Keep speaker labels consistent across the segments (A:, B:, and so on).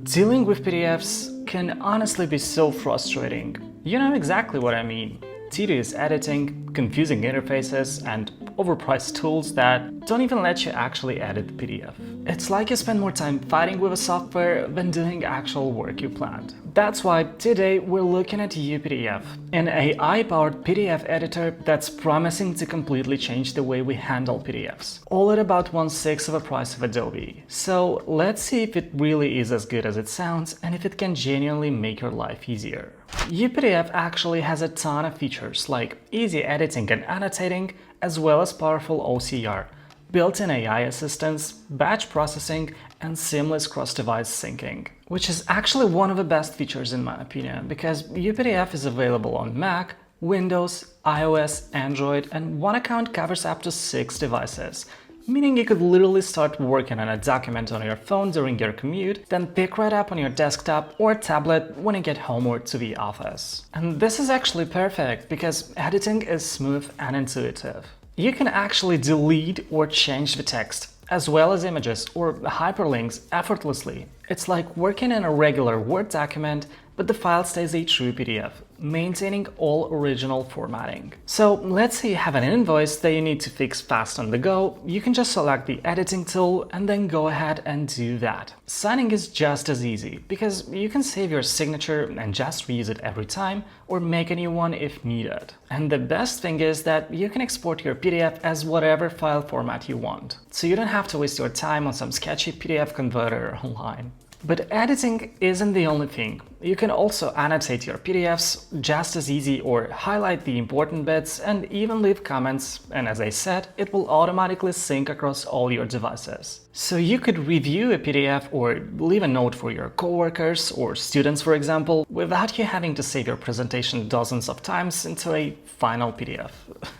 A: Dealing with PDFs can honestly be so frustrating. You know exactly what I mean. Tedious editing, confusing interfaces, and overpriced tools that don't even let you actually edit the PDF. It's like you spend more time fighting with a software than doing actual work you planned. That's why today we're looking at UPDF, an AI-powered PDF editor that's promising to completely change the way we handle PDFs, all at about 1/6 of the price of Adobe. So let's see if it really is as good as it sounds and if it can genuinely make your life easier. UPDF actually has a ton of features like easy editing and annotating, as well as powerful OCR, built-in AI assistance, batch processing, and seamless cross-device syncing, which is actually one of the best features in my opinion, because UPDF is available on Mac, Windows, iOS, Android, and one account covers up to 6 devices, meaning you could literally start working on a document on your phone during your commute, then pick right up on your desktop or tablet when you get home or to the office. And this is actually perfect because editing is smooth and intuitive. You can actually delete or change the text, as well as images or hyperlinks effortlessly. It's like working in a regular Word document, but the file stays a true PDF, maintaining all original formatting. So let's say you have an invoice that you need to fix fast on the go, you can just select the editing tool and then go ahead and do that. Signing is just as easy, because you can save your signature and just reuse it every time, or make a new one if needed. And the best thing is that you can export your PDF as whatever file format you want, so you don't have to waste your time on some sketchy PDF converter online. But editing isn't the only thing. You can also annotate your PDFs just as easy, or highlight the important bits and even leave comments, and as I said, it will automatically sync across all your devices. So you could review a PDF or leave a note for your coworkers or students, for example, without you having to save your presentation dozens of times into a final PDF.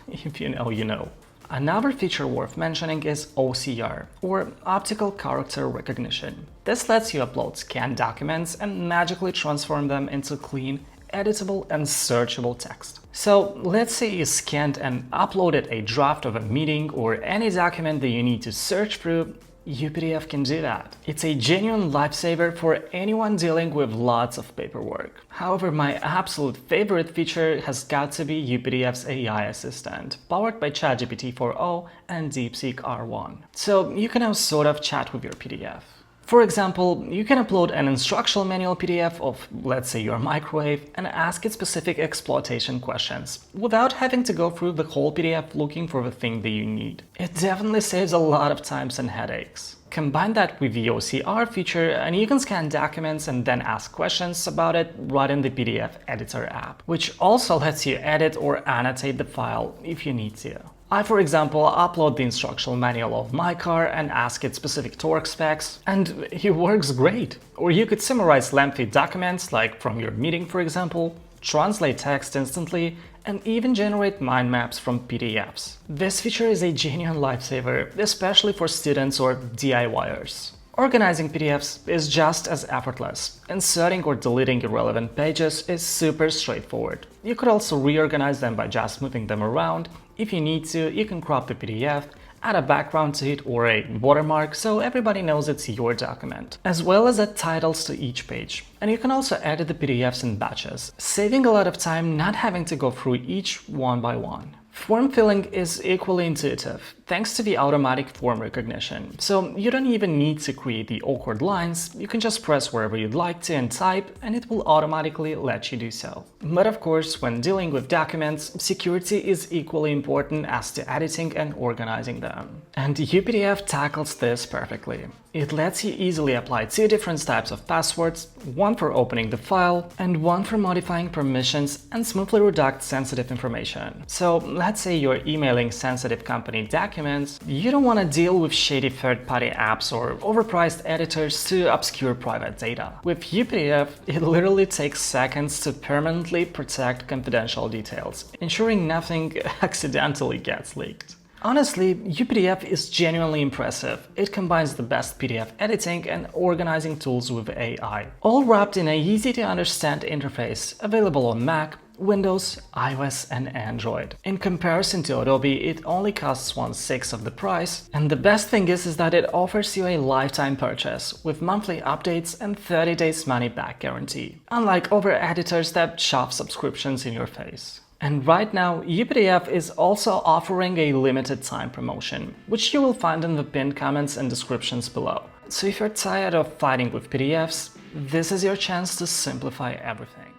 A: If you know, you know. Another feature worth mentioning is OCR, or Optical Character Recognition. This lets you upload scanned documents and magically transform them into clean, editable, and searchable text. So let's say you scanned and uploaded a draft of a meeting or any document that you need to search through. UPDF can do that. It's a genuine lifesaver for anyone dealing with lots of paperwork. However, my absolute favorite feature has got to be UPDF's AI assistant, powered by ChatGPT 4.0 and DeepSeek R1. So you can now sort of chat with your PDF. For example, you can upload an instructional manual PDF of, let's say, your microwave and ask it specific exploitation questions, without having to go through the whole PDF looking for the thing that you need. It definitely saves a lot of time and headaches. Combine that with the OCR feature and you can scan documents and then ask questions about it right in the PDF editor app, which also lets you edit or annotate the file if you need to. I, for example, upload the instructional manual of my car and ask it specific torque specs, and it works great. Or you could summarize lengthy documents, like from your meeting, for example, translate text instantly, and even generate mind maps from PDFs. This feature is a genuine lifesaver, especially for students or DIYers. Organizing PDFs is just as effortless. Inserting or deleting irrelevant pages is super straightforward. You could also reorganize them by just moving them around. If you need to, you can crop the PDF, add a background to it or a watermark so everybody knows it's your document, as well as add titles to each page. And you can also edit the PDFs in batches, saving a lot of time not having to go through each one by one. Form filling is equally intuitive, thanks to the automatic form recognition. So you don't even need to create the awkward lines, you can just press wherever you'd like to and type, and it will automatically let you do so. But of course, when dealing with documents, security is equally important as to editing and organizing them. And UPDF tackles this perfectly. It lets you easily apply 2 different types of passwords, one for opening the file and one for modifying permissions, and smoothly redact sensitive information. So let's say you're emailing sensitive company documents, you don't want to deal with shady third-party apps or overpriced editors to obscure private data. With UPDF, it literally takes seconds to permanently protect confidential details, ensuring nothing accidentally gets leaked. Honestly, UPDF is genuinely impressive. It combines the best PDF editing and organizing tools with AI, all wrapped in a easy-to-understand interface available on Mac, Windows, iOS, and Android. In comparison to Adobe, it only costs 1/6 of the price, and the best thing is that it offers you a lifetime purchase with monthly updates and 30 days money-back guarantee, unlike other editors that shove subscriptions in your face. And right now, UPDF is also offering a limited time promotion, which you will find in the pinned comments and descriptions below. So if you're tired of fighting with PDFs, this is your chance to simplify everything.